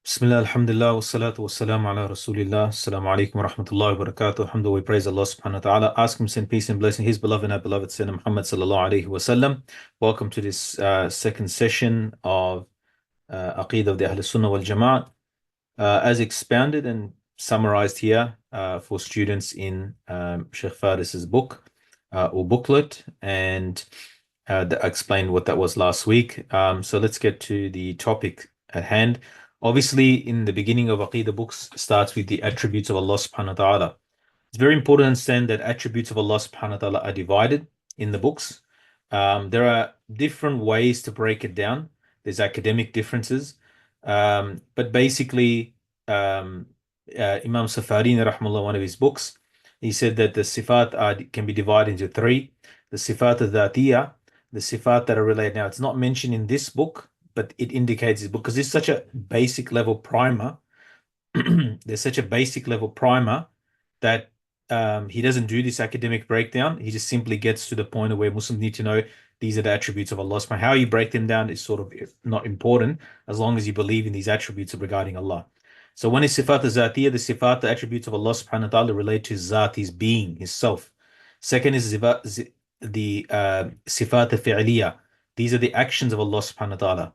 Bismillah, alhamdulillah, wa salatu wa salam ala rasulillah. Assalamu alaikum wa rahmatullahi wa barakatuh. Alhamdulillah, we praise Allah subhanahu wa ta'ala. Ask him, send peace and blessing, his beloved and our beloved Sayyidina Muhammad sallallahu alayhi wa sallam. Welcome to this second session of aqidah of the Ahl Sunnah wal Jama'at. As expounded and summarized here for students in Shaykh Faris's book or booklet, and I explained what that was last week. So let's get to the topic at hand. Obviously, in the beginning of Aqidah books starts with the attributes of Allah subhanahu wa ta'ala. It's very important to understand that attributes of Allah subhanahu wa ta'ala are divided in the books. There are different ways to break it down. There's academic differences. But basically, Imam Safarini, rahmallah, one of his books, he said that the sifat can be divided into three. The sifat al-dhatiyah, the sifat that are related. Now, it's not mentioned in this book, but it indicates it because it's such a basic level primer. There's such a basic level primer that he doesn't do this academic breakdown. He just simply gets to the point of where Muslims need to know these are the attributes of Allah. How you break them down is sort of not important as long as you believe in these attributes regarding Allah. So when it's sifat al-zatiyah, the sifat, the attributes of Allah subhanahu wa ta'ala relate to his zat, his being, his self. Second is the sifat al-fi'liyah. These are the actions of Allah subhanahu wa ta'ala.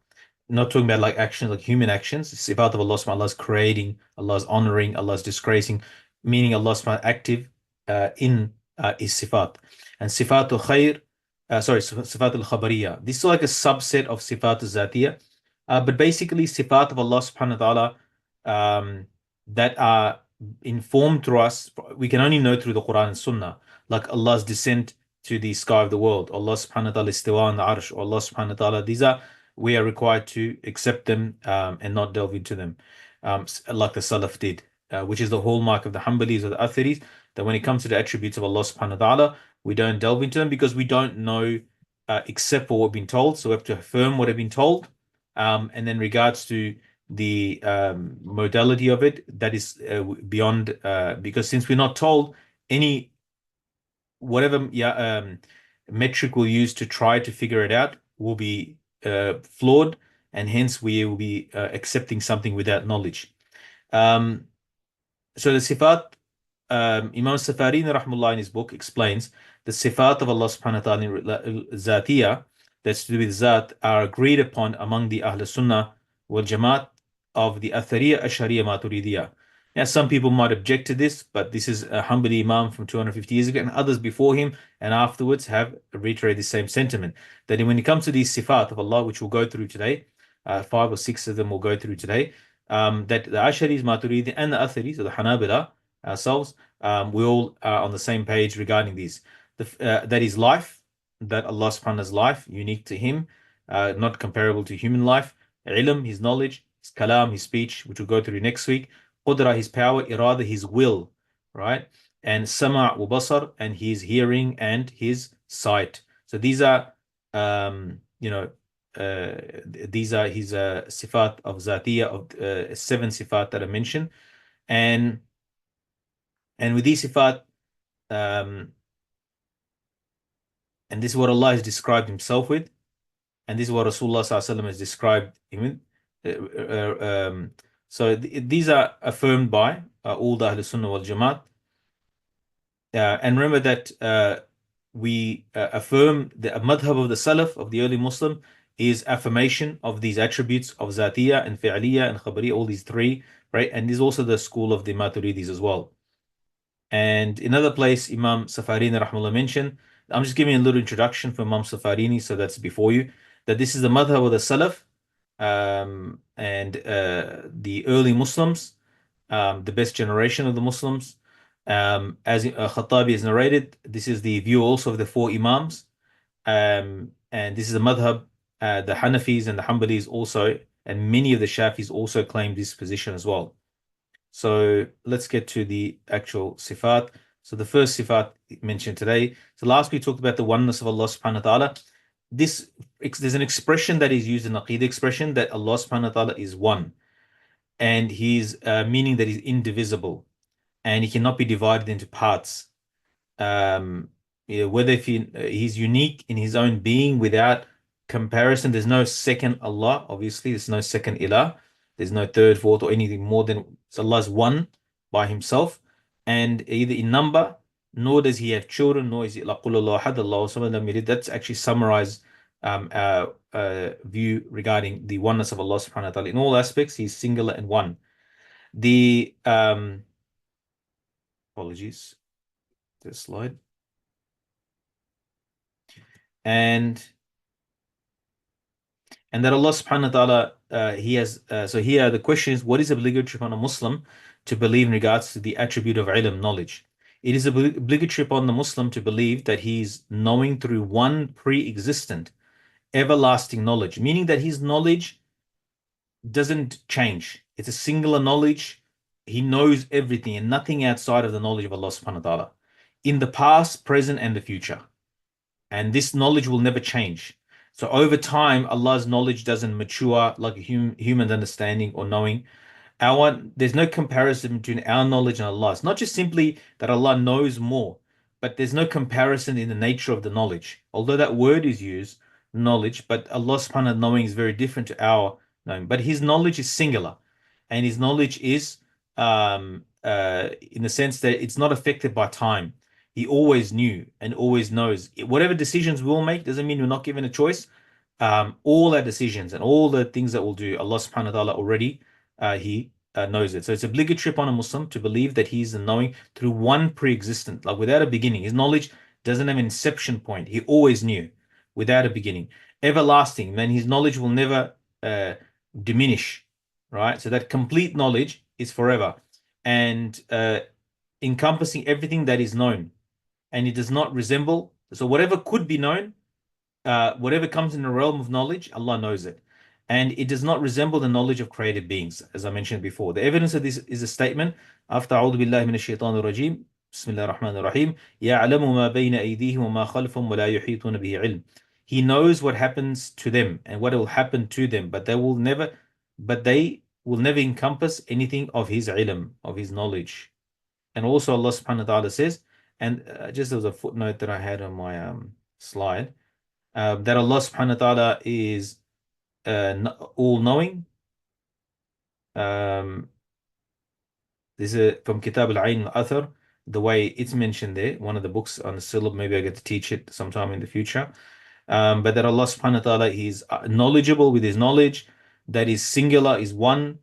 Not talking about like actions, like human actions. Sifat of Allah subhanahu wa ta'ala, Allah's creating, Allah's honoring, Allah's disgracing, meaning Allah subhanahu wa ta'ala active in his sifat. And sifat al-khair, sifat al-khabariyah. This is like a subset of sifat al-zatiyah. But basically sifat of Allah subhanahu wa ta'ala that are informed through us, we can only know through the Quran and Sunnah, like Allah's descent to the sky of the world, Allah subhanahu wa ta'ala istiwa on the arsh, Allah subhanahu wa ta'ala. These are, we are required to accept them and not delve into them, like the Salaf did, which is the hallmark of the Hanbalis or the Atharis, that when it comes to the attributes of Allah subhanahu wa ta'ala, we don't delve into them because we don't know except for what we've been told. So we have to affirm what we've been told. And then regards to the modality of it, that is beyond, because since we're not told, any whatever metric we'll use to try to figure it out will be flawed, and hence we will be accepting something without knowledge. So the sifat, Imam Safarini rahmullah in his book explains the sifat of Allah subhanahu wa ta'ala, zatiyah, that's to do with zat, are agreed upon among the Ahl Sunnah wal Jamaat of the Athariya, Ashariya, Maturidiyah. Now, some people might object to this, but this is a Hanbali Imam from 250 years ago, and others before him and afterwards have reiterated the same sentiment. That when it comes to these sifat of Allah, which we'll go through today, 5 or 6 of them we'll go through today, that the Asharis, Maturidi, and the Atharis, or the Hanabila, ourselves, we all are on the same page regarding these. That is life, that Allah subhanahu wa ta'ala's life, unique to him, not comparable to human life. Ilm, his knowledge, his kalam, his speech, which we'll go through next week. Qudra, his power, irada, his will, right? And sama' wa basar, and his hearing and his sight. So these are, these are his sifat of zatiyah, of 7 sifat that I mentioned. And with these sifat, and this is what Allah has described himself with, and this is what Rasulullah sallallahu alaihi wasallam has described him with. So these are affirmed by all the Ahl Sunnah wal Jamaat. And remember that we affirm the madhab of the Salaf, of the early Muslim, is affirmation of these attributes of Zatiyah and Fi'aliyah and Khabariyah, all these three, right? And this is also the school of the Maturidis as well. And in another place, Imam Safarini rahmallah mentioned, I'm just giving a little introduction for Imam Safarini, so that's before you, that this is the madhab of the Salaf, and the early Muslims, the best generation of the Muslims. As Khattabi has narrated, this is the view also of the 4 Imams, and this is the madhab. The Hanafis and the Hanbalis also, and many of the Shafis also claim this position as well. So let's get to the actual sifat. So the first sifat mentioned today. So last we talked about the oneness of Allah subhanahu wa ta'ala. There's an expression that is used in Aqidah expression that Allah subhanahu wa ta'ala is one, and he's meaning that he's indivisible and he cannot be divided into parts. Whether if he's unique in his own being without comparison, there's no second Allah, obviously there's no second ilah, There's no third, fourth, or anything more than so Allah is one by Himself, and either in number, nor does He have children, nor is it like قُلْ اللَّهُ أَحَدٌ اللَّهُ الصَّمَدُ لَمْ يَلِدْ. That's actually summarized our view regarding the oneness of Allah subhanahu wa ta'ala. In all aspects, He's singular and one. The apologies, this slide. And that Allah subhanahu wa ta'ala, He has, so here the question is, what is obligatory upon a Muslim to believe in regards to the attribute of ilm, knowledge? It is obligatory upon the Muslim to believe that he's knowing through one pre-existent, everlasting knowledge, meaning that his knowledge doesn't change. It's a singular knowledge. He knows everything and nothing outside of the knowledge of Allah subhanahu wa ta'ala in the past, present, and the future. And this knowledge will never change. So over time, Allah's knowledge doesn't mature like a human understanding or knowing. There's no comparison between our knowledge and Allah's. Not just simply that Allah knows more, but there's no comparison in the nature of the knowledge. Although that word is used, knowledge, but Allah subhanahu wa ta'ala knowing is very different to our knowing. But His knowledge is singular, and His knowledge is in the sense that it's not affected by time. He always knew and always knows. Whatever decisions we'll make doesn't mean we're not given a choice. All our decisions and all the things that we'll do, Allah subhanahu wa ta'ala already He knows it. So it's obligatory upon a Muslim to believe that He's the knowing through one pre-existent, like without a beginning. His knowledge doesn't have an inception point. He always knew without a beginning. Everlasting, then His knowledge will never diminish, right? So that complete knowledge is forever and encompassing everything that is known. And it does not resemble, so whatever could be known, whatever comes in the realm of knowledge, Allah knows it. And it does not resemble the knowledge of created beings, as I mentioned before. The evidence of this is a statement after أعوذ بالله من الشيطان الرجيم بسم الله الرحمن الرحيم يعلم ما بين أيديهم وما خلفهم ولا يحيطون به علم. He knows what happens to them and what will happen to them, but they will never encompass anything of His ilm, of His knowledge. And also Allah subhanahu wa ta'ala says, and just there was a footnote that I had on my slide, that Allah subhanahu wa ta'ala is all-knowing. This is from Kitab al-Ayn al-Athar, the way it's mentioned there, one of the books on the syllab. Maybe I get to teach it sometime in the future. But that Allah subhanahu wa ta'ala is knowledgeable with His knowledge, that is singular, is one,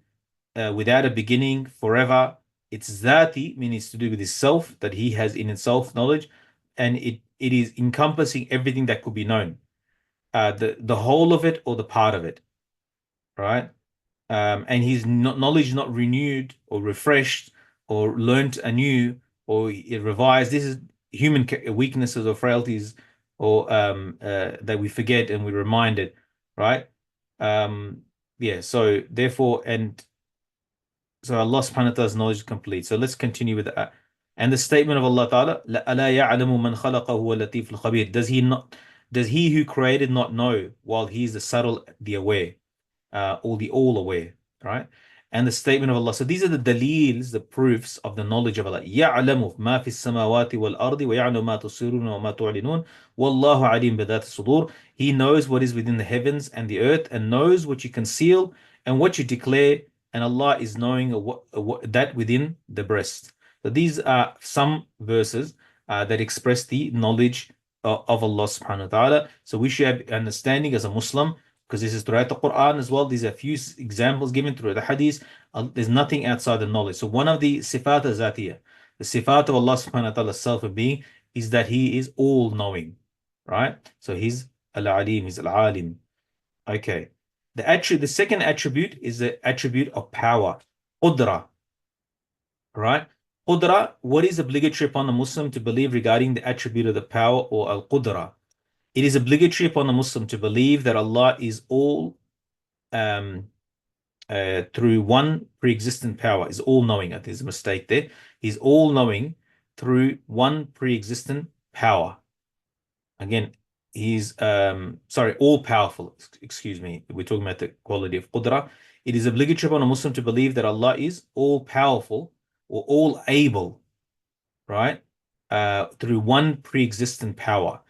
without a beginning, forever. It's zati, meaning it's to do with His self, that He has in itself knowledge, and it is encompassing everything that could be known, the whole of it or the part of it, right? And His knowledge is not renewed or refreshed or learnt anew or revised. This is human weaknesses or frailties or that we forget and we're reminded, right? Yeah, so therefore, and so Allah subhanahu wa ta'ala's knowledge is complete. So let's continue with that. And the statement of Allah Ta'ala, أَلَا يَعْلَمُ مَنْ خَلَقَهُ وَاللَّطِيفُ الْخَبِيرُ. Does He who created not know, while He is the subtle, the aware, or the all-aware, right? And the statement of Allah. So these are the dalils, the proofs of the knowledge of Allah. يَعْلَمُ مَا فِي السَّمَاوَاتِ وَالْأَرْضِ وَيَعْلَمُ مَا تُسِرُّونَ وَمَا تُعْلِنُونَ وَاللَّهُ عَلِيمٌ بِذَاتِ الصُّدُورِ. He knows what is within the heavens and the earth and knows what you conceal and what you declare, and Allah is knowing that within the breast. So these are some verses that express the knowledge of Allah subhanahu wa ta'ala. So we should have understanding as a Muslim, because this is throughout the Quran as well. These are a few examples given through the Hadith. There's nothing outside the knowledge. So one of the sifat al-zatiyah, the sifat of Allah subhanahu wa ta'ala self of being, is that He is all-knowing, right? So He's al-alim, He's al-alim. Okay. The second attribute is the attribute of power, qudra, right? Qudra, what is obligatory upon a Muslim to believe regarding the attribute of the power or al-qudra? It is obligatory upon a Muslim to believe that Allah is all through one pre-existent power, is all-knowing. I think there's a mistake there. He's all-knowing through one pre-existent power. Again, He's all-powerful. Excuse me. We're talking about the quality of qudra. It is obligatory upon a Muslim to believe that Allah is all-powerful or all-able, right? Through one pre-existent power.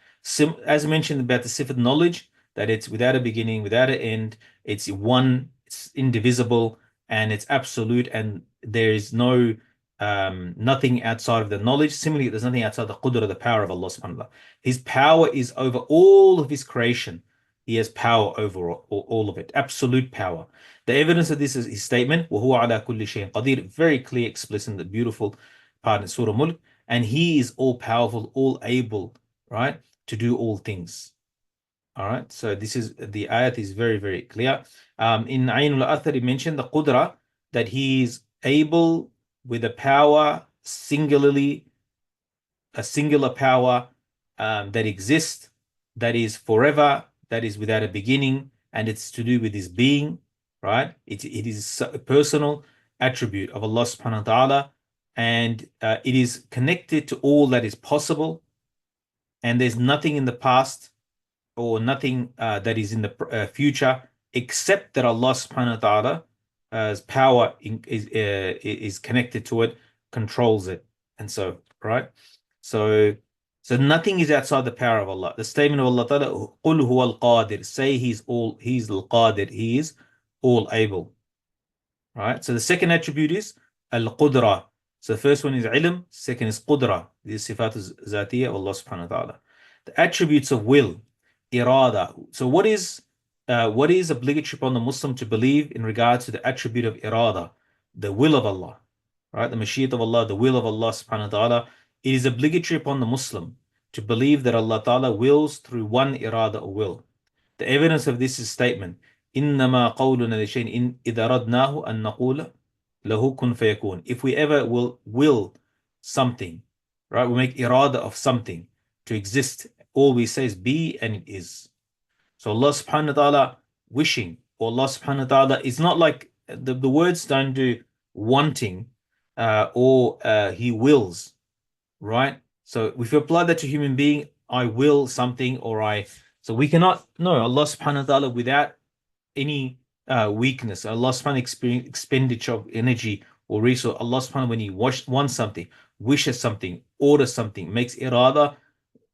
As mentioned about the sifat knowledge, that it's without a beginning, without an end, it's one, it's indivisible, and it's absolute, and there is no nothing outside of the knowledge. Similarly, there's nothing outside the qudra, the power of Allah subhanahu wa ta'ala. His power is over all of his creation. He has power over all of it, absolute power. The evidence of this is his statement, وَهُوَ عَلَى كُلِّ شَيْءٍ قَدِيرٌ, very clear, explicit, the beautiful part in Surah Mulk, and he is all powerful, all able, right, to do all things. All right, so this is the ayat is very, very clear. In Ayn al-Athar, he mentioned the qudra, that he is able with a power singularly, a singular power that exists, that is forever, that is without a beginning, and it's to do with his being, right? It is a personal attribute of Allah subhanahu wa ta'ala, and it is connected to all that is possible, and there's nothing in the past or nothing that is in the future except that Allah subhanahu wa ta'ala's power is connected to it, controls it, and so, right? So nothing is outside the power of Allah. The statement of Allah Ta'ala, قُلْ هُوَ الْقَادِرُ, say he's al-Qadir, he is all able. Right? So the second attribute is al-Qudra. So the first one is ilm, second is Qudra. These sifat zatiyya of Allah subhanahu wa ta'ala. The attributes of will, irada. So what is obligatory upon the Muslim to believe in regards to the attribute of irada, the will of Allah, right? The mashiyyat of Allah, the will of Allah subhanahu wa ta'ala. It is obligatory upon the Muslim to believe that Allah Ta'ala wills through one irada or will. The evidence of this is statement, إِنَّمَا قَوْلُنَا لِشَيْءٍ إِذَا رَدْنَاهُ أَن نَقُولَ لَهُ كُن فَيَكُونَ. If we ever will something, right, we make irada of something to exist, all we say is be, and it is. So Allah subhanahu wa ta'ala wishing, or Allah subhanahu wa ta'ala is not like, the words don't do wanting or he wills. Right? So if you apply that to human being, I will something, or so we cannot know Allah subhanahu wa ta'ala without any weakness. Allah subhanahu wa ta'ala expenditure of energy or resource. Allah subhanahu wa ta'ala, when he wants something, wishes something, orders something, makes irada,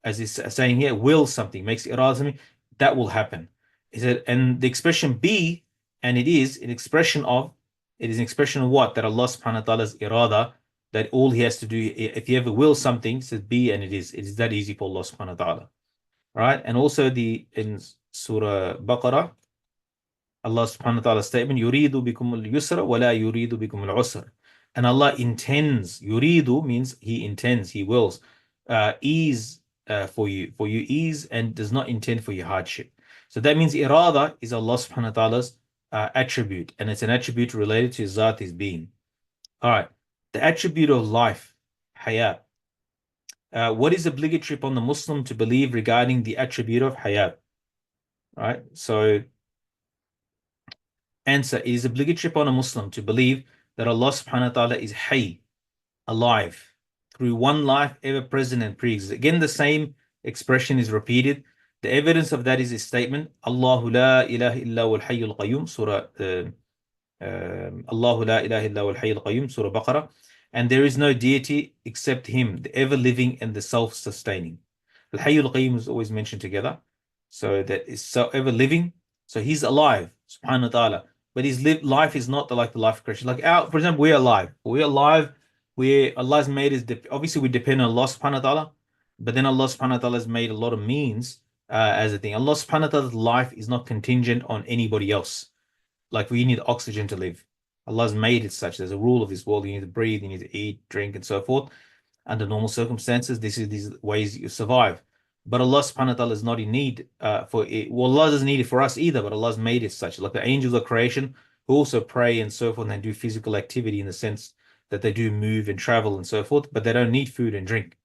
as he's saying here, will something, makes irada something, that will happen. He said, and the expression be, and it is an expression of, what? That Allah subhanahu wa ta'ala's irada, that all he has to do, if he ever wills something, says be, and it is. It is that easy for Allah subhanahu wa ta'ala. Right? And also in Surah Baqarah, Allah subhanahu wa ta'ala's statement, yuridu bikum al-yusra wa la yuridu bikum al-usra. And Allah intends, yuridu means he intends, he wills, ease for you ease, and does not intend for you hardship. So that means irada is Allah subhanahu wa ta'ala's attribute, and it's an attribute related to his zat, his being. All right. The attribute of life, hayat. What is obligatory upon the Muslim to believe regarding the attribute of hayat? Right? So, answer, it is obligatory upon a Muslim to believe that Allah subhanahu wa ta'ala is hayy, alive, through one life, ever present and pre-existent. Again, the same expression is repeated. The evidence of that is his statement, Allahu la ilaha illa wal hayyul qayyum, Surah Allahu la ilaha illa wal hayyul qayyum, Surah Baqarah. And there is no deity except him, the ever-living and the self-sustaining. Al-Hayyul Qayyum is always mentioned together. So that is so ever-living. So he's alive, subhanahu wa ta'ala. But his life is not like the life of creation. Like for example, we're alive. We're alive. Allah's made us, obviously we depend on Allah subhanahu wa ta'ala. But then Allah subhanahu wa ta'ala has made a lot of means as a thing. Allah subhanahu wa ta'ala's life is not contingent on anybody else. Like we need oxygen to live. Allah's made it such. There's a rule of His world. You need to breathe, you need to eat, drink, and so forth. Under normal circumstances, these ways you survive. But Allah subhanahu wa ta'ala is not in need for it. Well, Allah doesn't need it for us either, but Allah's made it such. Like the angels of creation who also pray and so forth, and they do physical activity in the sense that they do move and travel and so forth, but they don't need food and drink.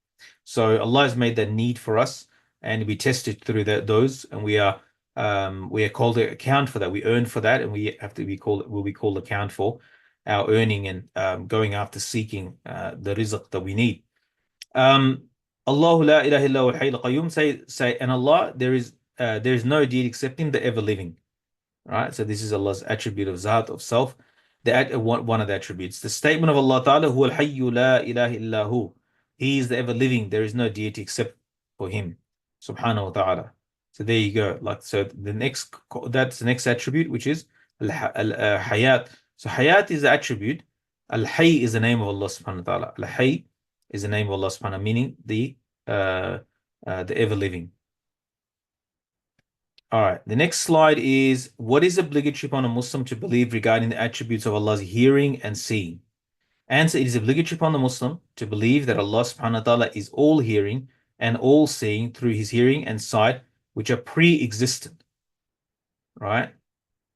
So Allah has made that need for us, and we test it through those, and we are called to account for that. We earn for that, and we have to be called account for our earning and going after seeking the rizq that we need. Allahu la ilaha illa wal hayyul qayyum, say, and Allah, there is no deed except him, the ever living. Right? So this is Allah's attribute of zat, of self, one of the attributes. The statement of Allah Ta'ala, huwa al-hayyu la ilaha illa hu. He is the ever living, there is no deity except for him, subhanahu wa ta'ala. So there you go. Like, so that's the next attribute, which is hayat. So hayat is the attribute. Al-Hayy is the name of Allah subhanahu wa ta'ala. Al-Hayy is the name of Allah subhanahu wa ta'ala, meaning the ever-living. All right, the next slide is, what is obligatory upon a Muslim to believe regarding the attributes of Allah's hearing and seeing? Answer, it is obligatory upon the Muslim to believe that Allah subhanahu wa ta'ala is all hearing and all seeing through his hearing and sight, which are pre-existent, right?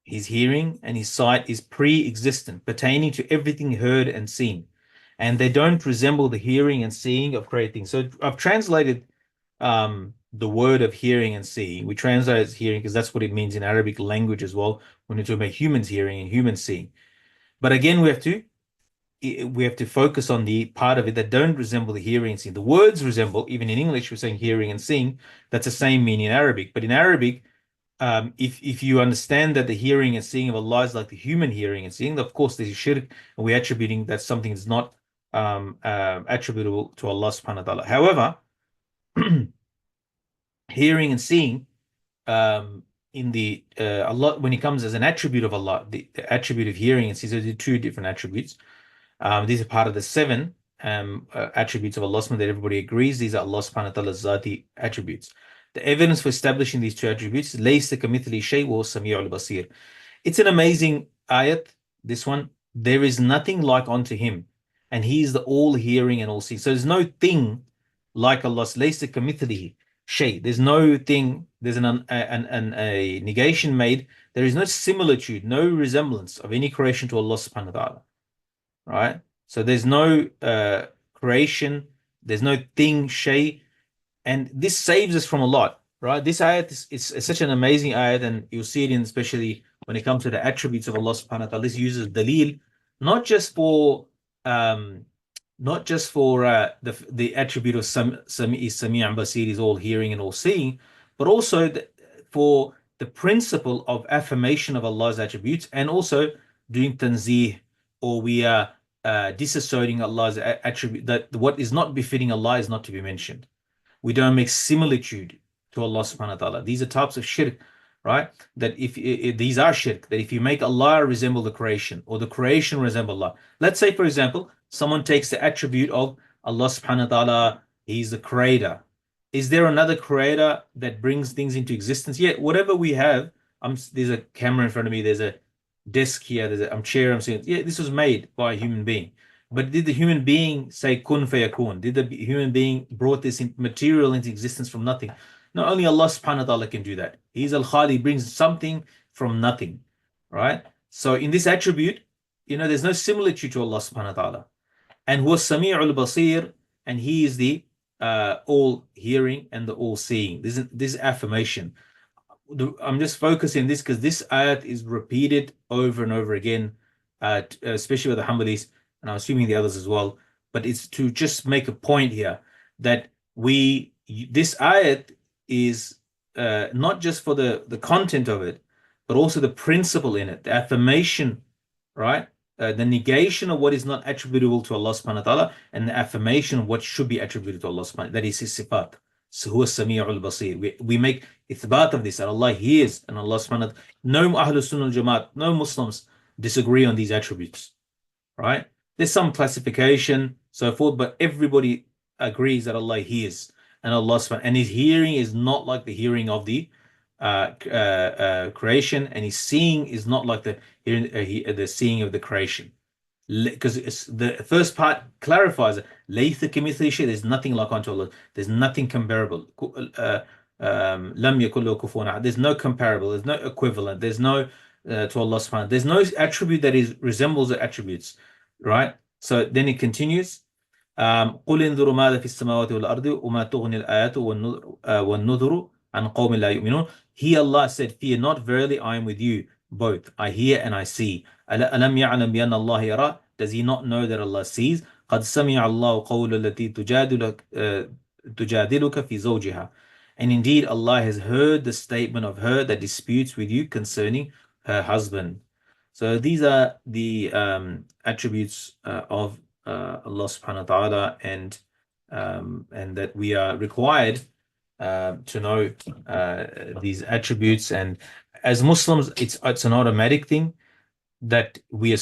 His hearing and his sight is pre-existent, pertaining to everything heard and seen. And they don't resemble the hearing and seeing of created things. So I've translated the word of hearing and seeing. We translate it as hearing because that's what it means in Arabic language as well, when we talk about humans hearing and humans seeing. But again, we have to focus on the part of it that don't resemble the hearing and seeing. The words resemble, even in English, we're saying hearing and seeing. That's the same meaning in Arabic. But in Arabic, if you understand that the hearing and seeing of Allah is like the human hearing and seeing, of course, there's shirk, and we're attributing that something is not attributable to Allah subhanahu wa ta'ala. However, hearing and seeing in the Allah, when it comes as an attribute of Allah, the attribute of hearing and seeing, so there are two different attributes. These are part of the seven attributes of Allah subhanahu wa ta'ala that everybody agrees. These are Allah subhanahu wa ta'ala's Zati attributes. The evidence for establishing these two attributes, لَيْسَ كَمِثْلِهِ شَيْءٌ وَهُوَ السَّمِيعُ الْبَصِيرُ. It's an amazing ayat, this one. There is nothing like unto him, and he is the all-hearing and all-seeing. So there's no thing like Allah. لَيْسَ كَمِثْلِهِ شَيْءٌ. There's no thing, there's a negation made. There is no similitude, no resemblance of any creation to Allah subhanahu wa ta'ala. Right? So there's no creation, there's no thing, shay, and this saves us from a lot, right? This ayat is such an amazing ayat, and you'll see it in, especially when it comes to the attributes of Allah subhanahu wa ta'ala. This uses dalil, not just for the attribute of Sami' and Basir is all hearing and all seeing, but also for the principle of affirmation of Allah's attributes, and also doing tanzih, or we are disassociating Allah's attribute, that what is not befitting Allah is not to be mentioned. We don't make similitude to Allah subhanahu wa ta'ala. These are types of shirk, right? That if these are shirk, that if you make Allah resemble the creation, or the creation resemble Allah. Let's say, for example, someone takes the attribute of Allah subhanahu wa ta'ala, he's the creator. Is there another creator that brings things into existence? Yeah, whatever we have, there's a camera in front of me, there's a desk here, there's a chair, I'm saying, yeah, this was made by a human being. But did the human being say kun fayakun? Did the human being brought this material into existence from nothing? No, only Allah subhanahu wa ta'ala can do that. He's al-Khali, he brings something from nothing, right? So in this attribute, there's no similitude to Allah subhanahu wa ta'ala. And huwa sami'ul basir, and he is the all hearing and the all seeing. This affirmation. I'm just focusing this because this ayat is repeated over and over again, especially with the Hanbalis, and I'm assuming the others as well. But it's to just make a point here that this ayat is not just for the content of it, but also the principle in it, the affirmation, right? The negation of what is not attributable to Allah subhanahu wa ta'ala, and the affirmation of what should be attributed to Allah subhanahu wa ta'ala. That is his sifat. So huwa sami'ul basir. We make ithbat of this, that Allah hears, and Allah subhanahu wa ta'ala. No Ahlus Sunnah al-Jamaat, no Muslims disagree on these attributes, right? There's some classification, so forth, but everybody agrees that Allah hears, and Allah subhanahu, and his hearing is not like the hearing of the creation, and his seeing is not like the seeing of the creation. Because the first part clarifies it. There's nothing like unto Allah. There's nothing comparable. There's no comparable. There's no equivalent. There's no to Allah subhanahu. There's no attribute that resembles the attributes, right? So then it continues. قُلْ انظُرُوا مَاذَا فِي السَّمَاوَاتِ وَالْأَرْضِ وَمَا تُغْنِي الْآيَاتُ وَالنُّذُرُ عَنْ قَوْمٍ لَا يُؤْمِنُونَ. He, Allah, said, fear not, verily I am with you both. I hear and I see. أَلَمْ يَعْلَمْ بِأَنَّ اللَّهَ يَرَى. Does he not know that Allah sees? قَدْ سَمِعَ اللَّهُ قَوْلَ الَّتِي تُجَادِلُكَ فِي زَوْجِهَا. And indeed Allah has heard the statement of her that disputes with you concerning her husband. So these are the attributes of Allah subhanahu wa ta'ala, and that we are required to know these attributes. And as Muslims, it's an automatic thing. that we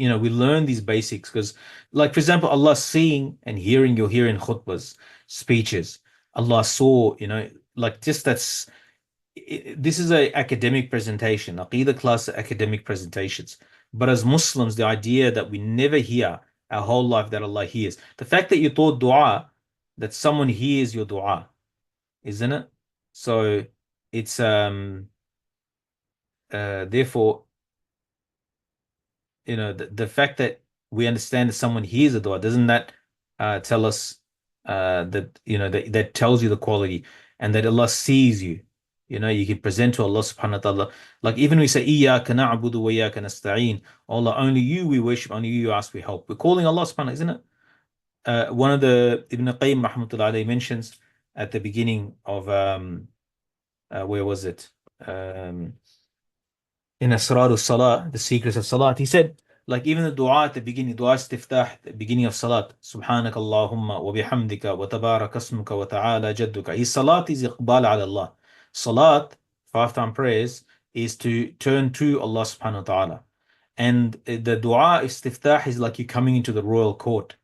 learn these basics, because, like, for example, Allah seeing and hearing, you're hearing khutbas, speeches. Allah saw, like, just this is a academic presentation, aqidah class, academic presentations. But as Muslims, the idea that we never hear our whole life that Allah hears, the fact that you thought dua, that someone hears your dua, isn't it? So it's therefore, the fact that we understand that someone hears a dua, doesn't that tell us that, that tells you the quality, and that Allah sees you. You can present to Allah subhanahu wa ta'ala. Like, even we say, Iyyaka na'budu wa iyyaka nasta'een. Allah, only you we worship, only you ask for help. We're calling Allah subhanahu, isn't it? One of the Ibn Qayyim rahmatullah alayhi mentions at the beginning of where was it? In Asrar al-Salah, the secrets of Salat, he said, like, even the dua at the beginning, dua istiftah, the beginning of Salat, Subhanaka Allahumma wa bihamdika wa tabarak asmuka wa ta'ala jadduka. His Salat is iqbal ala Allah. Salat, 5-time prayers, is to turn to Allah subhanahu wa ta'ala. And the dua istiftah is like you're coming into the royal court.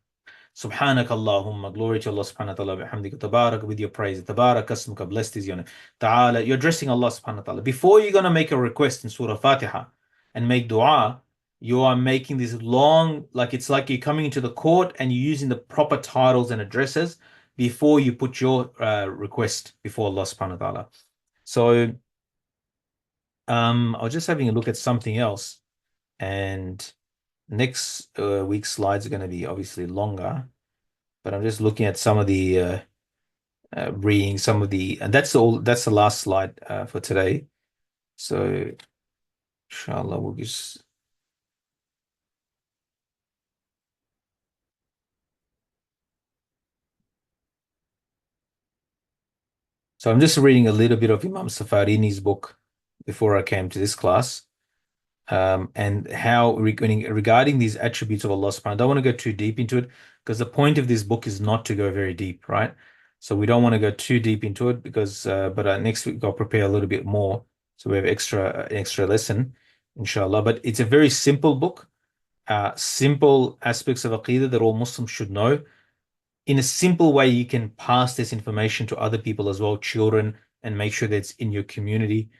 Subhanak Allahumma, glory to Allah subhanahu wa ta'ala, bihamdika, tabarak, with your praise, tabarak asmuka, blessed is your name, ta'ala, you're addressing Allah subhanahu wa ta'ala. Before you're going to make a request in Surah Fatiha and make dua, you are making this long, like, it's like you're coming into the court and you're using the proper titles and addresses before you put your request before Allah subhanahu wa ta'ala. So I was just having a look at something else, and next week's slides are going to be obviously longer, but I'm just looking at some of the reading some of the, and that's the last slide for today. So inshallah we'll just so I'm just reading a little bit of Imam Safarini's book before I came to this class. And how regarding these attributes of Allah subhanahu wa ta'ala, I don't want to go too deep into it, because the point of this book is not to go very deep, right? So we don't want to go too deep into it, because but next week I'll prepare a little bit more, so we have extra lesson, inshallah. But it's a very simple book, simple aspects of aqidah that all Muslims should know. In a simple way, you can pass this information to other people as well, children, and make sure that it's in your community,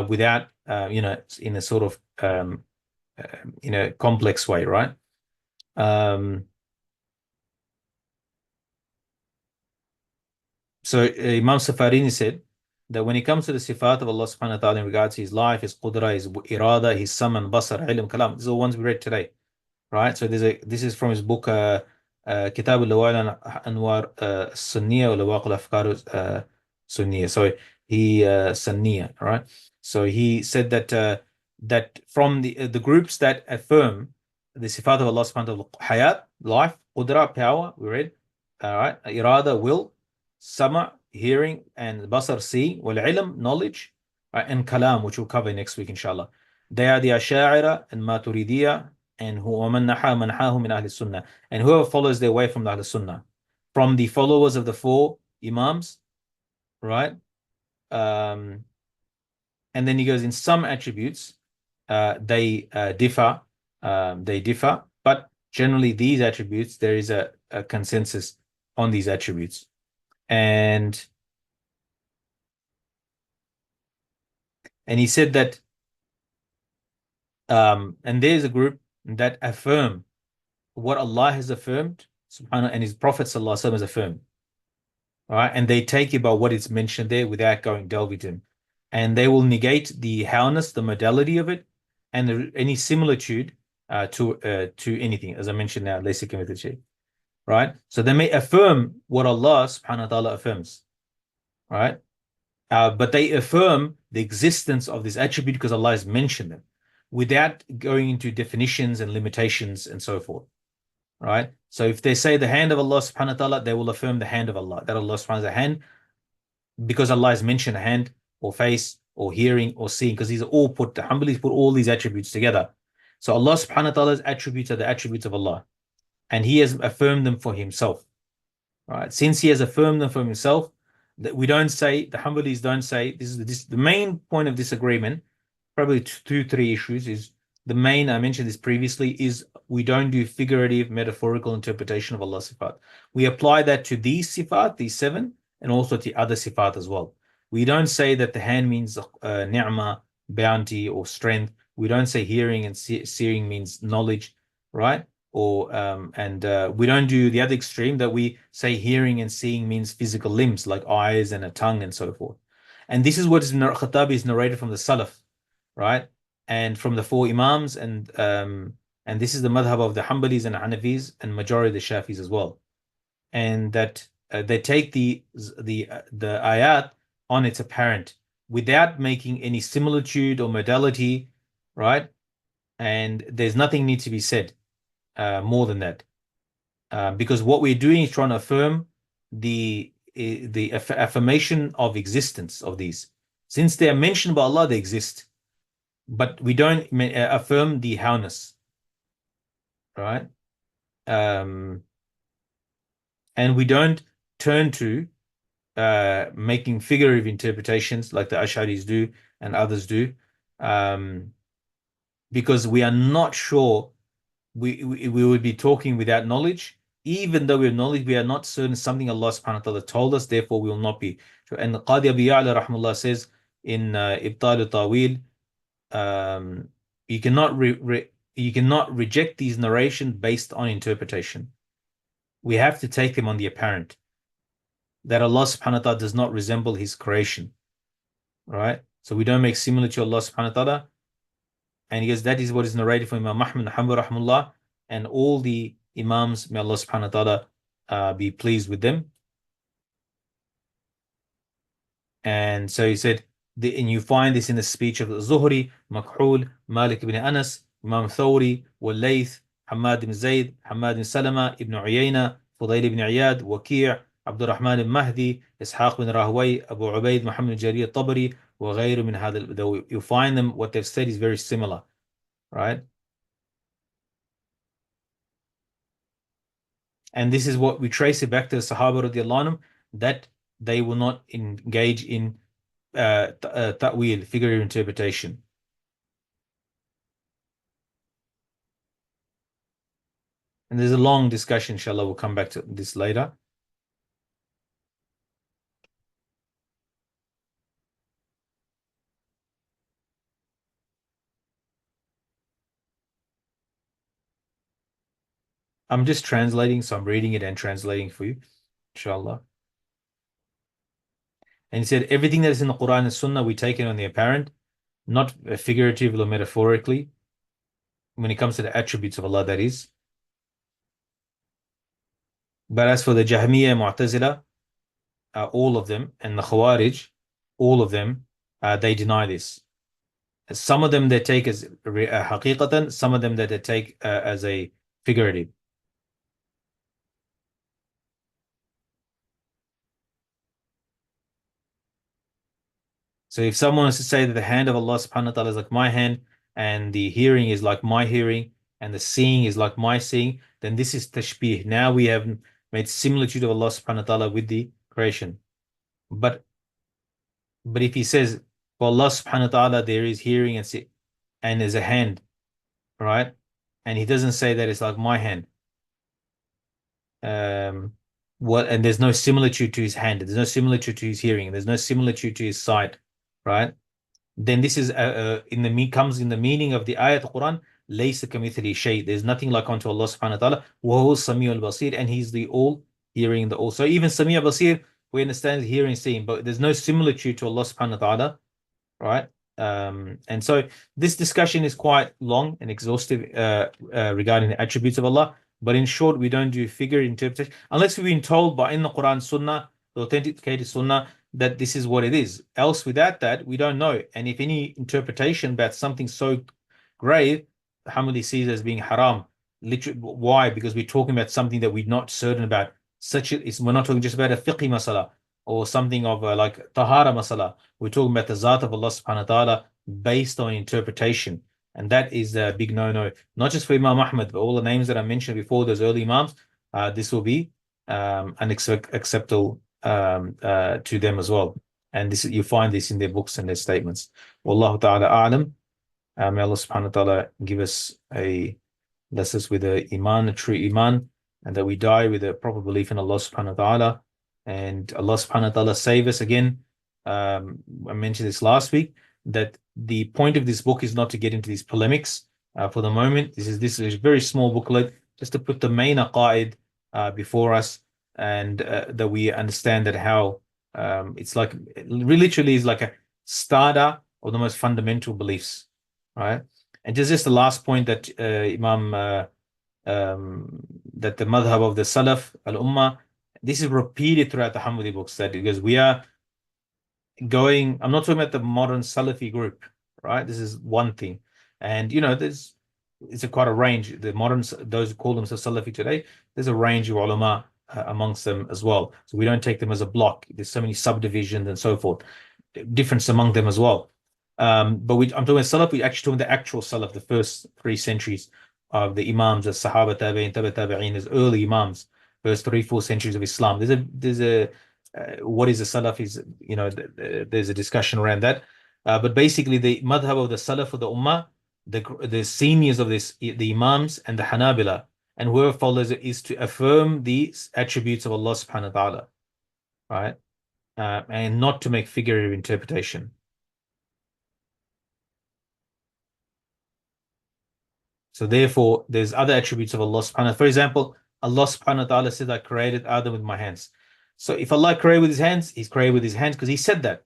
without in a sort of complex way, right? So Imam Safarini said that when it comes to the sifat of Allah subhanahu wa ta'ala in regards to his life, his qudra, his irada, his saman, basar, ilm, kalam, these are the ones we read today, right? So this is from his book Kitab al-Lawal Anwar Sunniya wa Lawaq al-Afkar Sunniya. So he Sunniya, right? So he said that that from the groups that affirm the sifat of Allah subhanahu wa ta'ala, hayat, life, qudra, power, we read, all right, irada, will, sama, hearing, and basar, seeing, wal ilm, knowledge, right, and kalam, which we'll cover next week inshallah. They are the Asha'ira and Maturidiyya, and manhahu min ahli sunnah, and whoever follows their way from the ahli sunnah, from the followers of the four imams, right? And then he goes, in some attributes they differ, but generally these attributes, there is a consensus on these attributes. And he said that and there's a group that affirm what Allah has affirmed, subhanahu, and his Prophet sallallahu alaihi wasallam has affirmed. All right, and they take about what is mentioned there without going delve into it. And they will negate the howness, the modality of it, and any similitude to anything, as I mentioned now, laysa kamithlihi shay. Right? So they may affirm what Allah subhanahu wa ta'ala affirms. Right? But they affirm the existence of this attribute because Allah has mentioned them, without going into definitions and limitations and so forth. Right? So if they say the hand of Allah subhanahu wa ta'ala, they will affirm the hand of Allah, that Allah subhanahu wa ta'ala hand, because Allah has mentioned a hand or face or hearing or seeing, because these are all put, the Hanbalis put all these attributes together. So Allah subhanahu wa ta'ala's attributes are the attributes of Allah, and he has affirmed them for himself. Right? Since he has affirmed them for himself, that we don't say, the Hanbalis don't say, this is the main point of disagreement, probably 2-3 issues, is the main, I mentioned this previously, is we don't do figurative, metaphorical interpretation of Allah's sifat. We apply that to these sifat, these 7, and also to other sifat as well. We don't say that the hand means ni'mah, bounty, or strength. We don't say hearing and seeing means knowledge, right? Or we don't do the other extreme that we say hearing and seeing means physical limbs like eyes and a tongue and so forth. And this is what Khattabi is narrated from the Salaf, right? And from the 4 Imams, and this is the madhab of the Hanbalis and Hanafis and majority of the Shafis as well. And that they take the ayat on its apparent without making any similitude or modality, right? And there's nothing needs to be said more than that, because what we're doing is trying to affirm the affirmation of existence of these. Since they are mentioned by Allah, they exist, but we don't affirm the howness, right? And we don't turn to making figurative interpretations like the Ash'aris do and others do, because we are not sure. We would be talking without knowledge. Even though we have knowledge, we are not certain something Allah subhanahu wa ta'ala told us, therefore we will not be. And Qadi Abi Ya'la rahmatullah says in Ibtal al-Tawil, you cannot reject these narrations based on interpretation. We have to take them on the apparent, that Allah subhanahu wa ta'ala does not resemble his creation, right? So we don't make similar to Allah subhanahu wa ta'ala. And he goes, that is what is narrated from Imam Ahmad rahimahullah and all the Imams, may Allah subhanahu wa ta'ala be pleased with them. And so he said, and you find this in the speech of Zuhri, Makhul, Malik ibn Anas, Imam Thawri, Wallayth, Hamad ibn Zayd, Hamad ibn Salama, Ibn Uyayna, Fudayl ibn Iyad, Waqi', Abdul Rahman ibn Mahdi, Ishaq ibn Rahway, Abu Ubaid, Muhammad Jarir Tabari, وغير من هذا. Though you find them, what they've said is very similar, right? And this is what we trace it back to the Sahaba radiallahu anhum, that they will not engage in ta'wil, figurative interpretation. And there's a long discussion, inshallah, we'll come back to this later. I'm just translating, so I'm reading it and translating for you, inshallah. And he said, everything that is in the Quran and Sunnah, we take it on the apparent, not figuratively or metaphorically, when it comes to the attributes of Allah, that is. But as for the Jahmiyyah, Mu'tazila, all of them, and the Khawarij, all of them, they deny this. Some of them they take as haqiqatan, some of them that they take as a figurative. So if someone wants to say that the hand of Allah subhanahu wa ta'ala is like my hand, and the hearing is like my hearing, and the seeing is like my seeing, then this is tashbih. Now we have made similitude of Allah subhanahu wa ta'ala with the creation. But if he says, for Allah subhanahu wa ta'ala there is hearing and see, and there's a hand, right? And he doesn't say that it's like my hand. And there's no similitude to his hand, there's no similitude to his hearing, there's no similitude to his sight, right? Then this is comes in the meaning of the ayat of Quran, laysa kamithli shay. There's nothing like unto Allah subhanahu wa ta'ala, wa huwa as-sami'ul basir, and he's the all hearing, the all. So even Sami' basir, we understand hearing, seeing, but there's no similitude to Allah subhanahu wa ta'ala, right? And so this discussion is quite long and exhaustive regarding the attributes of Allah. But in short, we don't do figure interpretation unless we've been told by in the Quran, Sunnah, the authenticated Sunnah, that this is what it is. Else, without that, we don't know. And if any interpretation about something so grave, Hanbali sees as being haram. Literally, why? Because we're talking about something that we're not certain about. We're not talking just about a fiqhi masala or something of like tahara masala. We're talking about the zat of Allah subhanahu wa ta'ala based on interpretation. And that is a big no-no, not just for Imam Ahmad, but all the names that I mentioned before, those early Imams. This will be unacceptable to them as well. And this, you find this in their books and their statements. Wallahu ta'ala a'lam. May Allah subhanahu wa ta'ala give us bless us with a iman, a true iman, and that we die with a proper belief in Allah subhanahu wa ta'ala. And Allah subhanahu wa ta'ala save us again. I mentioned this last week, that the point of this book is not to get into these polemics for the moment. This is a very small booklet, just to put the main aqaid before us, and that we understand that how it's like, literally is like a starter of the most fundamental beliefs, right? And just the last point that Imam that the madhab of the Salaf al-Ummah, this is repeated throughout the Hanbali books, that because we are going, I'm not talking about the modern Salafi group, right? This is one thing. And it's quite a range. The modern, those who call themselves Salafi today, there's a range of ulama amongst them as well. So we don't take them as a block. There's so many subdivisions and so forth, difference among them as well. But I'm talking Salaf, we actually talking the actual Salaf, the first 3 centuries of the Imams, the Sahaba, Tabi'in, Tabi'in, as early Imams, first 3-4 centuries of Islam. There's a what is a Salaf is, there's a discussion around that. But basically the madhab of the Salaf of the Ummah, the seniors of this, the Imams and the Hanabila, and whoever follows it, is to affirm these attributes of Allah subhanahu wa ta'ala, right? And not to make figurative interpretation. So therefore, there's other attributes of Allah subhanahu wa ta'ala. For example, Allah subhanahu wa ta'ala said, I created Adam with my hands. So if Allah created with his hands, he's created with his hands because he said that,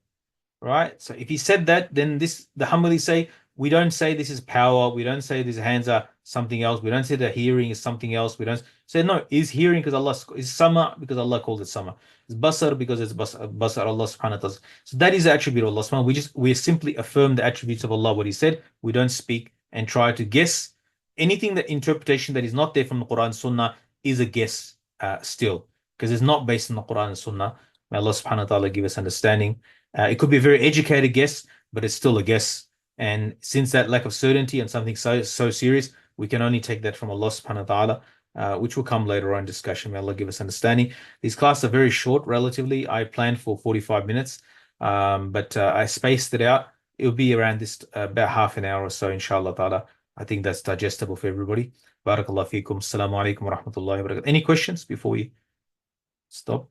right? So if he said that, then the Hanbali say, we don't say this is power. We don't say these hands are something else. We don't say that hearing is something else. We don't say, no, is hearing because Allah is sama, because Allah called it sama. It's basar because it's basar Allah subhanahu wa ta'ala. So that is the attribute of Allah subhanahu wa ta'ala. We simply affirm the attributes of Allah, what he said. We don't speak and try to guess. Anything, that interpretation that is not there from the Quran and Sunnah is a guess still, because it's not based on the Quran and Sunnah. May Allah subhanahu wa ta'ala give us understanding. It could be a very educated guess, but it's still a guess. And since that lack of certainty and something so serious, we can only take that from Allah subhanahu wa ta'ala, which will come later on in discussion. May Allah give us understanding. These classes are very short relatively. I planned for 45 minutes, but I spaced it out. It'll be around this about half an hour or so, inshallah ta'ala. I think that's digestible for everybody. Barakallahu feekum. Assalamu alaikum wa rahmatullahi wa barakatuh. Any questions before we stop?